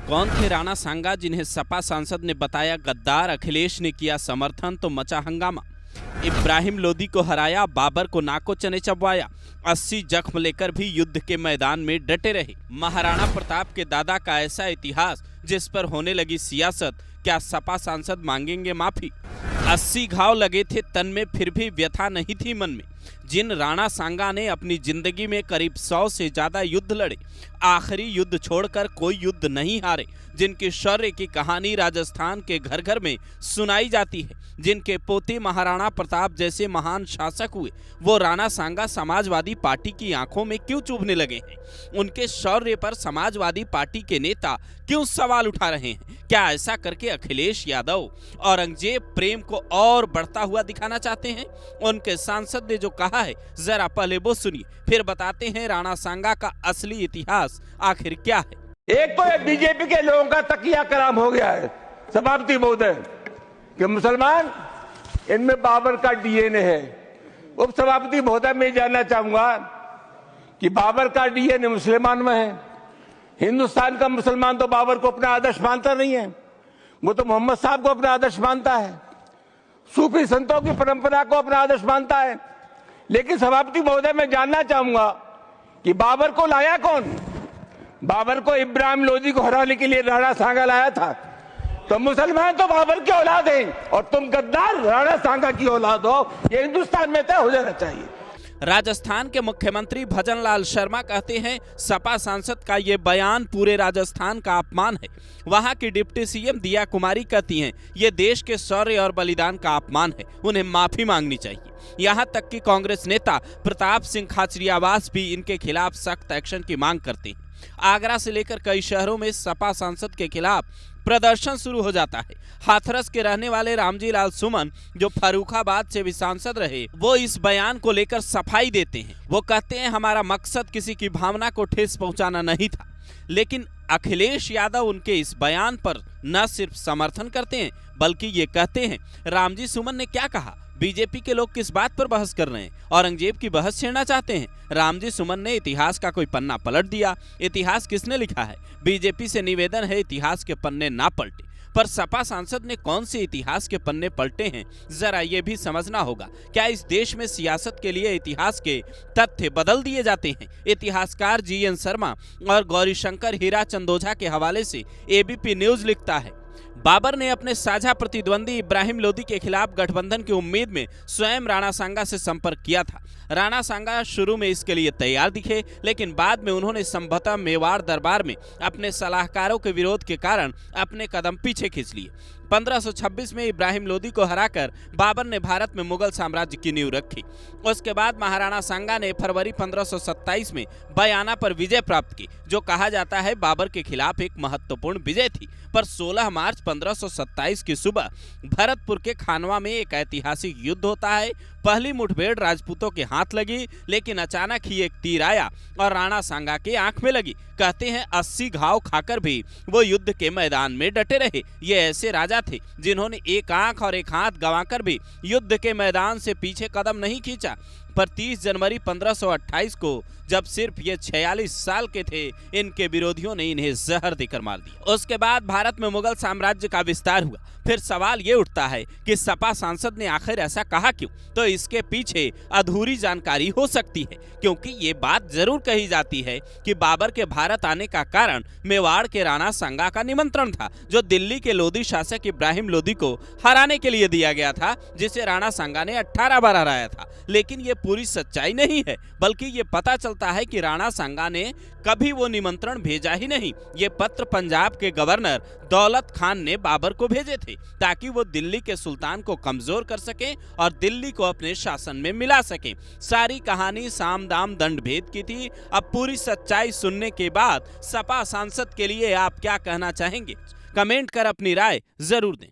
कौन थे राणा सांगा जिन्हें सपा सांसद ने बताया गद्दार? अखिलेश ने किया समर्थन तो मचा हंगामा। इब्राहिम लोदी को हराया, बाबर को नाको चने चबवाया। 80 जख्म लेकर भी युद्ध के मैदान में डटे रहे। महाराणा प्रताप के दादा का ऐसा इतिहास जिस पर होने लगी सियासत, क्या सपा सांसद मांगेंगे माफी? 80 घाव लगे थे तन में, फिर भी व्यथा नहीं थी मन में। जिन राणा सांगा ने अपनी जिंदगी में करीब 100 से ज्यादा युद्ध लड़े, आखिरी युद्ध छोड़कर कोई युद्ध नहीं हारे, जिनकी शौर्य की कहानी राजस्थान के घर घर में सुनाई जाती है, जिनके पोते महाराणा प्रताप जैसे महान शासक हुए, वो राणा सांगा समाजवादी पार्टी की आंखों में क्यों चुभने लगे हैं? उनके शौर्य पर समाजवादी पार्टी के नेता क्यों सवाल उठा रहे हैं? क्या ऐसा करके अखिलेश यादव औरंगजेब प्रेम को और बढ़ता हुआ दिखाना चाहते हैं? उनके सांसद ने जो कहा है, जरा पहले वो सुनिए, फिर बताते हैं राणा सांगा का असली इतिहास आखिर क्या है। एक तो बीजेपी के लोगों का तकिया कलाम हो गया है सभापति महोदय कि मुसलमान, इनमें बाबर का डीएनए है। उप सभापति महोदय, मैं जानना चाहूंगा कि बाबर का डीएनए मुसलमान में है। हिंदुस्तान का मुसलमान तो बाबर को अपना आदर्श मानता नहीं है, वो तो मोहम्मद साहब को अपना आदर्श मानता है, सूफी संतों की परंपरा को अपना आदर्श मानता है। लेकिन सभापति महोदय, मैं जानना चाहूंगा कि बाबर को लाया कौन? बाबर को इब्राहिम लोदी को हराने के लिए राणा सांगा लाया था। तो मुसलमान तो बाबर की औलाद हैं और तुम गद्दार राणा सांगा की औलाद हो, ये हिंदुस्तान में तय हो जाना चाहिए। राजस्थान के मुख्यमंत्री भजन लाल शर्मा कहते हैं, सपा सांसद का ये बयान पूरे राजस्थान का अपमान है। वहां की डिप्टी सीएम दिया कुमारी कहती हैं, ये देश के शौर्य और बलिदान का अपमान है, उन्हें माफी मांगनी चाहिए। यहां तक कि कांग्रेस नेता प्रताप सिंह खाचरियावास भी इनके खिलाफ सख्त एक्शन की मांग करते हैं। आगरा से लेकर कई शहरों में सपा सांसद के खिलाफ प्रदर्शन शुरू हो जाता है। हाथरस के रहने वाले रामजी लाल सुमन, जो फर्रुखाबाद से भी सांसद रहे, वो इस बयान को लेकर सफाई देते हैं। वो कहते हैं, हमारा मकसद किसी की भावना को ठेस पहुंचाना नहीं था। लेकिन अखिलेश यादव उनके इस बयान पर न सिर्फ समर्थन करते हैं, बल्कि ये कहते हैं, रामजी सुमन ने क्या कहा? बीजेपी के लोग किस बात पर बहस कर रहे हैं? औरंगजेब की बहस छेड़ना चाहते हैं? रामजी सुमन ने इतिहास का कोई पन्ना पलट दिया। इतिहास किसने लिखा है? बीजेपी से निवेदन है, इतिहास के पन्ने ना पलटे। पर सपा सांसद ने कौन से इतिहास के पन्ने पलटे हैं, जरा ये भी समझना होगा। क्या इस देश में सियासत के लिए इतिहास के तथ्य बदल दिए जाते हैं? इतिहासकार जीएन शर्मा और गौरीशंकर हीरा चंदोझा के हवाले से एबीपी न्यूज लिखता है, बाबर ने अपने साझा प्रतिद्वंदी इब्राहिम लोदी के खिलाफ गठबंधन की उम्मीद में स्वयं राणा सांगा से संपर्क किया था। राणा सांगा शुरू में इसके लिए तैयार दिखे, लेकिन बाद में उन्होंने संभवतः मेवाड़ दरबार में अपने सलाहकारों के विरोध के कारण अपने कदम पीछे खींच लिए। 1526 में इब्राहिम लोदी को हराकर बाबर ने भारत में मुगल साम्राज्य की नींव रखी। उसके बाद महाराणा सांगा ने फरवरी 1527 में बयाना पर विजय प्राप्त की, जो कहा जाता है बाबर के खिलाफ एक महत्वपूर्ण विजय थी। पर 16 मार्च 1527 की सुबह भरतपुर के खानवा में एक ऐतिहासिक युद्ध होता है। पहली मुठभेड़ राजपूतों के हाथ लगी, लेकिन अचानक ही एक तीर आया और राणा सांगा के आंख में लगी। कहते हैं, 80 घाव खाकर भी वो युद्ध के मैदान में डटे रहे। ये ऐसे राजा थे जिन्होंने एक आंख और एक हाथ गंवाकर भी युद्ध के मैदान से पीछे कदम नहीं खींचा। पर 30 जनवरी 1528 को, जब सिर्फ ये 46 साल के थे, इनके विरोधियों ने इन्हें जहर देकर मार दिया। उसके बाद भारत में मुगल साम्राज्य का विस्तार हुआ। फिर सवाल ये उठता है कि सपा सांसद ने आखिर ऐसा कहा क्यों? तो इसके पीछे अधूरी जानकारी हो सकती है, क्योंकि ये बात जरूर कही जाती है कि बाबर के भारत आने का कारण मेवाड़ के राणा सांगा का निमंत्रण था, जो दिल्ली के लोदी शासक इब्राहिम लोदी को हराने के लिए दिया गया था, जिसे राणा सांगा ने 18 बार हराया था। लेकिन ये पूरी सच्चाई नहीं है, बल्कि ये पता चलता है कि राणा सांगा ने कभी वो निमंत्रण भेजा ही नहीं। ये पत्र पंजाब के गवर्नर दौलत खान ने बाबर को भेजे थे, ताकि वो दिल्ली के सुल्तान को कमजोर कर सके और दिल्ली को अपने शासन में मिला सके। सारी कहानी साम दाम दंड भेद की थी। अब पूरी सच्चाई सुनने के बाद सपा सांसद के लिए आप क्या कहना चाहेंगे? कमेंट कर अपनी राय जरूर दें।